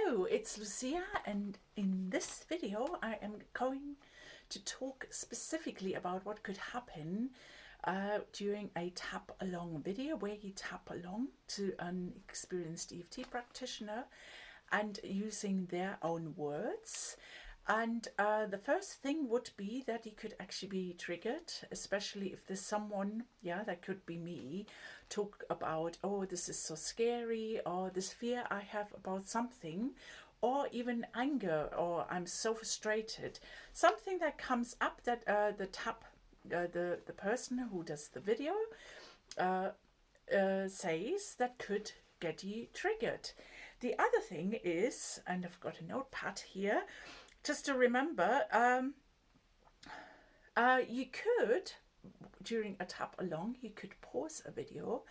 Hello, it's Lucia, and in this video I am going to talk specifically about what could happen during a tap along video where you tap along to an experienced EFT practitioner and using their own words. And the first thing would be that you could actually be triggered, especially if there's someone, that could be me, talk about, oh, this is so scary, or this fear I have about something, or even anger, or I'm so frustrated. Something that comes up that the person who does the video says that could get you triggered. The other thing is, and I've got a notepad here, just to remember, you could, during a tap along, you could pause a video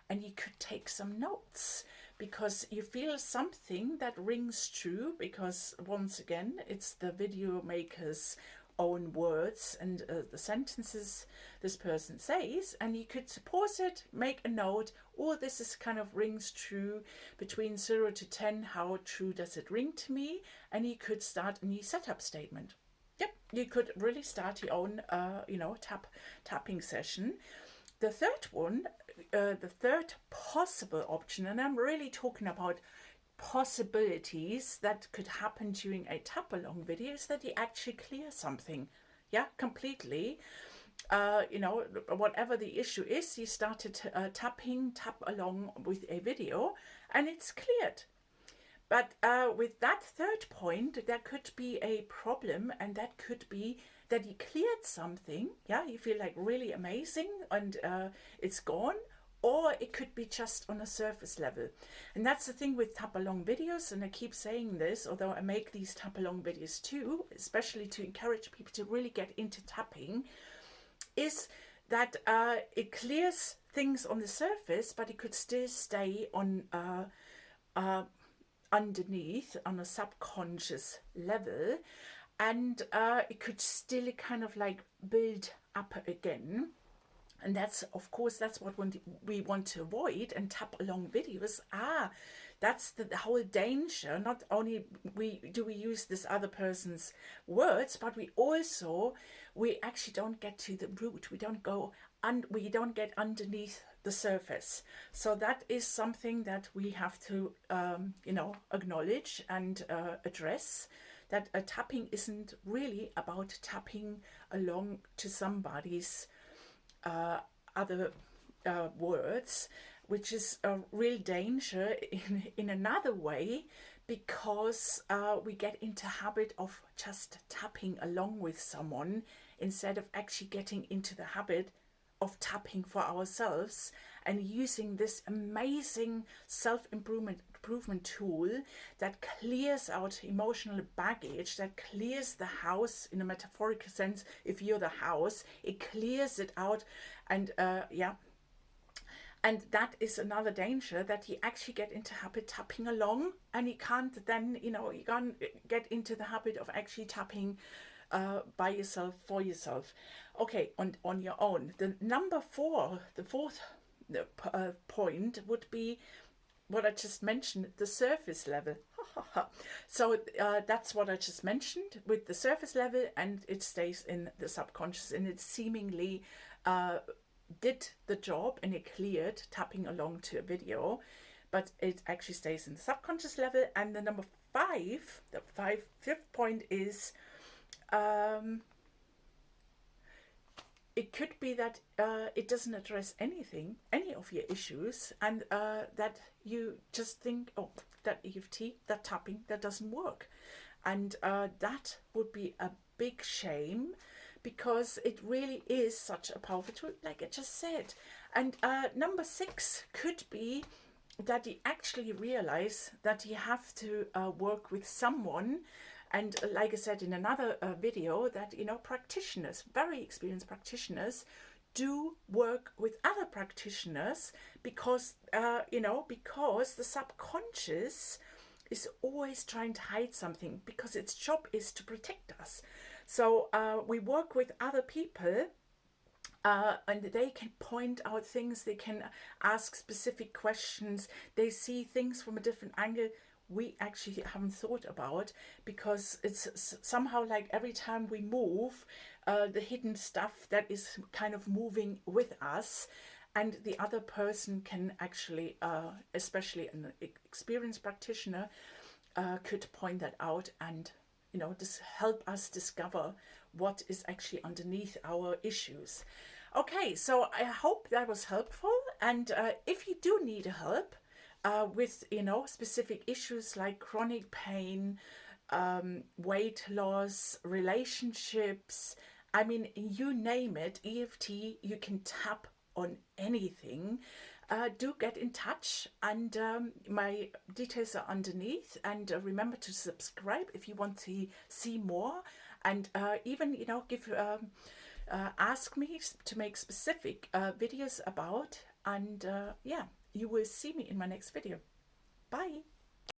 and you could take some notes because you feel something that rings true, because once again, it's the video maker's own words and the sentences this person says, and you could pause it, make a note, or this is kind of rings true between 0 to 10, how true does it ring to me, and you could start a new setup statement. Yep, you could really start your own tapping session. The third one, the third possible option, and I'm really talking about possibilities that could happen during a tap along video, is that you actually clear something, completely. Whatever the issue is, you started tap along with a video and it's cleared. But with that third point, there could be a problem, and that could be that you cleared something, you feel like really amazing and it's gone, or it could be just on a surface level. And that's the thing with tap along videos, and I keep saying this, although I make these tap along videos too, especially to encourage people to really get into tapping, is that it clears things on the surface, but it could still stay on underneath on a subconscious level, and it could still kind of like build up again. And that's, of course, that's what we want to avoid. And tap along videos, that's the whole danger. Not only do we use this other person's words, but we actually don't get to the root. We don't get underneath the surface. So that is something that we have to acknowledge and address, that tapping isn't really about tapping along to somebody's other words, which is a real danger in another way, because we get into habit of just tapping along with someone instead of actually getting into the habit of tapping for ourselves and using this amazing self-improvement tool that clears out emotional baggage, that clears the house in a metaphorical sense. If you're the house, it clears it out. And and that is another danger, that you actually get into habit tapping along, and you can't then, you can't get into the habit of actually tapping by yourself, for yourself. Okay, on your own. The fourth point would be what I just mentioned, the surface level. So that's what I just mentioned with the surface level, and it stays in the subconscious, and it seemingly did the job and it cleared tapping along to a video, but it actually stays in the subconscious level. And the number five, fifth point is it could be that it doesn't address any of your issues, and that you just think, oh, that EFT, that tapping, that doesn't work. And that would be a big shame, because it really is such a powerful tool, like I just said. And number 6 could be that you actually realize that you have to work with someone. And like I said in another video, that practitioners, very experienced practitioners, do work with other practitioners, because because the subconscious is always trying to hide something, because its job is to protect us. So we work with other people, and they can point out things, they can ask specific questions, they see things from a different angle. we actually haven't thought about, because it's somehow like every time we move, the hidden stuff that is kind of moving with us, and the other person can actually, especially an experienced practitioner, could point that out and just help us discover what is actually underneath our issues. Okay, so I hope that was helpful. And if you do need help with specific issues like chronic pain, weight loss, relationships, I mean, you name it, EFT, you can tap on anything. Do get in touch, and my details are underneath. And remember to subscribe if you want to see more, and even give ask me to make specific videos about. And yeah, you will see me in my next video. Bye.